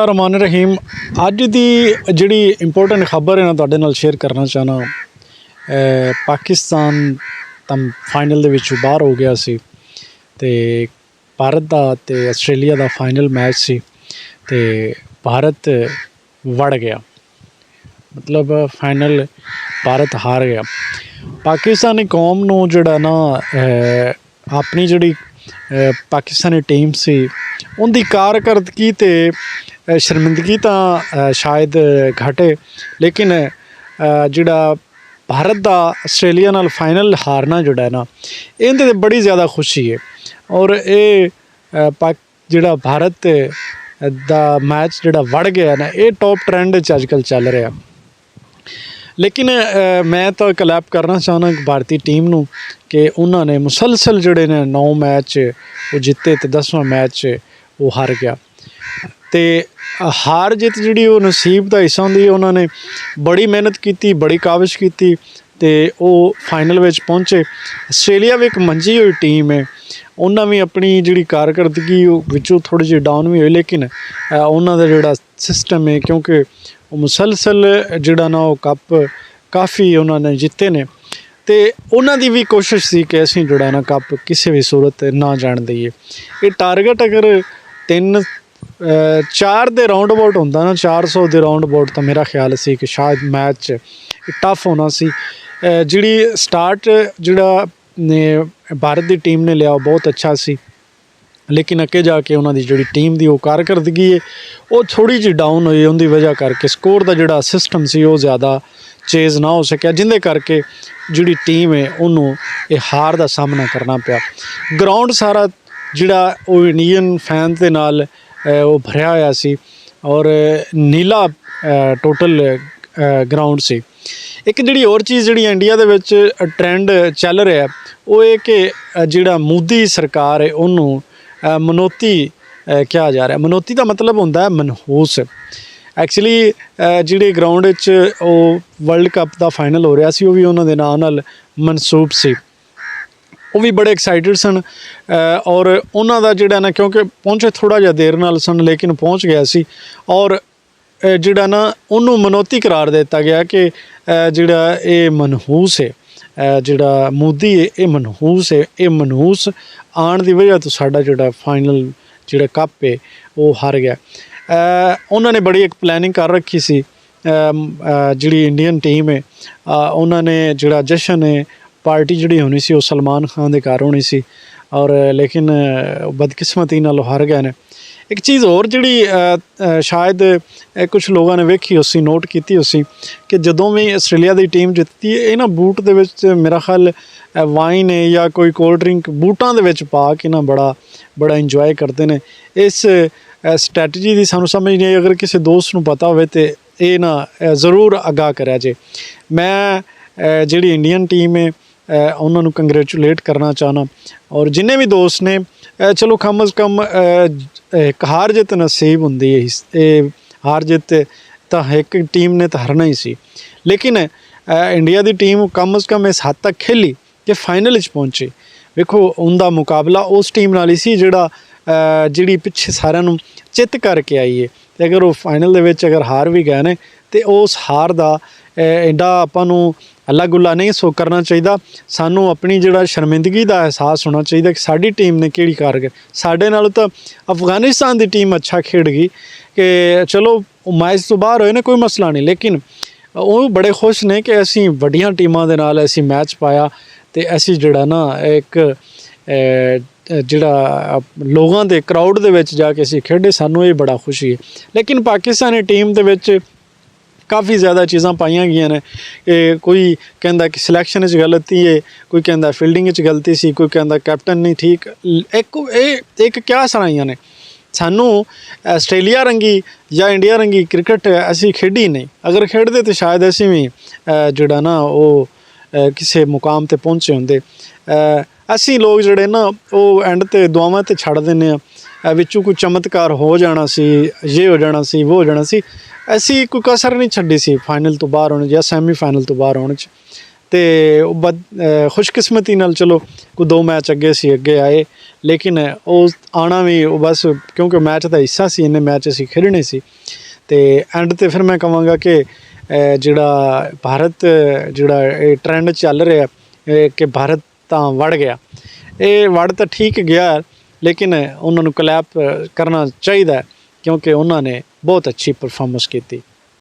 रहमान रहीम अज की जी इंपोर्टेंट खबर है ना तुहाडे नाल शेयर करना चाहना। पाकिस्तान तम फाइनल दे विचों बाहर हो गया सी ते भारत दा ते आस्ट्रेलिया दा फाइनल मैच सी ते भारत वड़ गया, मतलब फाइनल भारत हार गया। पाकिस्तानी कौम नूं जिहड़ा ना अपनी जिहड़ी पाकिस्तानी टीम सी उनकी कारकरदगी ते शर्मिंदगी तो शायद घटे, लेकिन जिहड़ा भारत दा आस्ट्रेलिया नाल फाइनल हारना जिहड़ा ना इहदे ते बड़ी ज़्यादा खुशी है। और ये जिहड़ा भारत दा मैच जिहड़ा वड़ गया ना ये टॉप ट्रेंड अजकल चल रहा। लेकिन मैं तो क्लैप करना चाहना भारतीय टीम नूं कि उन्होंने मुसलसल जिहड़े ने 9 मैच वो जिते तो 10वां मैच वो हार गया। तो हार जित जी वो नसीब का हिस्सा होंदी है। उन्होंने बड़ी मेहनत की, बड़ी काविश की तो वो फाइनल में पहुँचे। आस्ट्रेलिया भी एक मंझी हुई टीम है, उन्होंने भी अपनी जी कारकरदगी विचों थोड़ी जी डाउन भी हुई, लेकिन उन्होंने जोड़ा सिस्टम है क्योंकि वो मुसलसल जोड़ा ना वो कप काफ़ी उन्होंने जिते ने तो उन्होंने भी कोशिश थी कि असीं जोड़ा ना कप किसी भी सूरत ना जान दईए। ये टारगेट अगर 3-4 दे राउंड अबाउट होंदा ना 400 दे राउंड अबाउट तो मेरा ख्याल सी कि शायद मैच टफ होना सी। जिहड़ी स्टार्ट जिहड़ा भारत की टीम ने लिया बहुत अच्छा सी, लेकिन अगे जाके उन्होंने जी टीम की वो कारकरदगी है वो थोड़ी जी डाउन हुई, उनकी वजह करके स्कोर का जोड़ा सिस्टम से वो ज़्यादा चेज़ ना हो सकिया, जिंदे करके जी टीम है उन्होंने हार का सामना करना पिया। ग्राउंड सारा जिहड़ा वो इंडियन फैन के नाल वो भरिया होया सी और नीला टोटल ग्राउंड से। एक जी होर चीज़ जी इंडिया दे विच ट्रेंड चल रहा है वो ये कि जिहड़ा मोदी सरकार है उन्होंने मनोती कहा जा रहा है। मनोती का मतलब होंदा है मनहूस। एक्चुअली जिहड़े ग्राउंड वो वर्ल्ड कप का फाइनल हो रहा सी वो भी उन्होंने नाम नाल मनसूब सी, वो भी बड़े एक्साइटेड सन और उन्होंने जिहड़ा ना क्योंकि पहुँचे थोड़ा जिहा देर नाल सन लेकिन पहुँच गया सी और जिहड़ा ना उन्होंने मनोती करार दिता गया कि जिहड़ा ये मनहूस है, जिहड़ा मोदी है ये मनहूस है, ये मनहूस आने की वजह तो साडा जिहड़ा फाइनल जिहड़ा कप है वो हार गया। उन्होंने बड़ी एक प्लैनिंग कर रखी सी जिहड़ी इंडियन टीम है उन्होंने जिहड़ा जश्न है पार्टी जिहड़ी होनी सी वो सलमान खान के घर होनी सी और लेकिन बदकिस्मती नाल हार गए ने। एक चीज़ होर जिहड़ी शायद कुछ लोगों ने वेखी उसी नोट की उसी कि जदों भी आस्ट्रेलिया की टीम जितती है ये ना बूट दे विच मेरा ख्याल वाइन है या कोई कोल्ड ड्रिंक बूटां दे विच पा के ना बड़ा इंजॉय करते हैं। इस स्ट्रैटजी की सानू समझ नहीं, अगर किसी दोस्त नूं पता होवे तो ये ना ज़रूर आगाह करा जे। मैं जिहड़ी इंडियन टीम है उन्होंने कंग्रेचुलेट करना चाहना और जिन्हें भी दोस्त ने चलो कम अज़ कम एक हार जित नसीब होंदी है, हार जित तो एक टीम ने तो हारना ही सी, लेकिन इंडिया की टीम कम अज़ कम इस हद तक खेली कि फाइनल पहुंची। वेखो उनका मुकाबला उस टीम नाल ही सी जिहड़ा जिहड़ी पिछे सारिਆਂ ਨੂੰ चित करके आई है। तो अगर वो फाइनल दे विच अगर हार भी गए ने तो उस हार का एडा आपां नूं हल्ला गुल्ला नहीं सो करना चाहिए। सानू अपनी जिहड़ा शर्मिंदगी का एहसास होना चाहिए कि साडी टीम ने किहड़ी कारगर साडे नाल तो अफगानिस्तान की टीम अच्छा खेड गई कि चलो मैच तो बाहर होए ने कोई मसला नहीं, लेकिन वो बड़े खुश ने कि असीं वड्डियां टीमां दे नाल असीं मैच पाया तो असीं जिहड़ा ना एक जिहड़ा लोगों के क्राउड दे विच जाके असीं खेडे, सानू ये बड़ा खुशी है। लेकिन पाकिस्तानी टीम दे विच काफ़ी ज़्यादा चीज़ां पाइयां गईयां ने कि कोई कहंदा कि सिलैक्शन गलती है, कोई कहंदा फील्डिंग गलती सी, कोई कहंदा कैप्टन नहीं ठीक। एक क्या सराइयां ने सानू आस्ट्रेलिया रंगी या इंडिया रंगी क्रिकेट असी खेडी नहीं, अगर खेडते तो शायद असी भी जिहड़ा ना वो किसी मुकाम ते पहुँचे होंदे। असी लोग जिहड़े ना वो एंड ते दुआवां ते छड़ दिंदे आ विचों कोई चमत्कार हो जाना सी, ये हो जाना सी, वो हो जाना सी, ऐसी कोई कसर नहीं छड्डी सी फाइनल तो बाहर होने या सैमी फाइनल तो बाहर होने च। ਤੇ ਖੁਸ਼ਕਿਸਮਤੀ ਨਾਲ ਚਲੋ ਕੋਈ 2 ਮੈਚ ਅੱਗੇ ਆਏ, ਲੇਕਿਨ ਉਹ ਆਉਣਾ ਵੀ ਉਹ ਬਸ ਕਿਉਂਕਿ ਮੈਚ ਦਾ ਹਿੱਸਾ ਸੀ, ਇੰਨੇ ਮੈਚ ਅਸੀਂ ਖੇਡਣੇ ਸੀ। ਤੇ ਐਂਡ ਤੇ ਫਿਰ ਮੈਂ ਕਹਾਂਗਾ ਕਿ ਜਿਹੜਾ ਭਾਰਤ ਜਿਹੜਾ ਇਹ ਟ੍ਰੈਂਡ ਚੱਲ ਰਿਹਾ ਕਿ ਭਾਰਤ ਤਾਂ ਵੜ ਗਿਆ, ਇਹ ਵੜ ਤਾਂ ਠੀਕ ਗਿਆ, ਲੇਕਿਨ ਉਹਨਾਂ ਨੂੰ ਕਲੈਪ ਕਰਨਾ ਚਾਹੀਦਾ ਕਿਉਂਕਿ ਉਹਨਾਂ ਨੇ ਬਹੁਤ ਅੱਛੀ ਪਰਫਾਰਮੈਂਸ ਕੀਤੀ।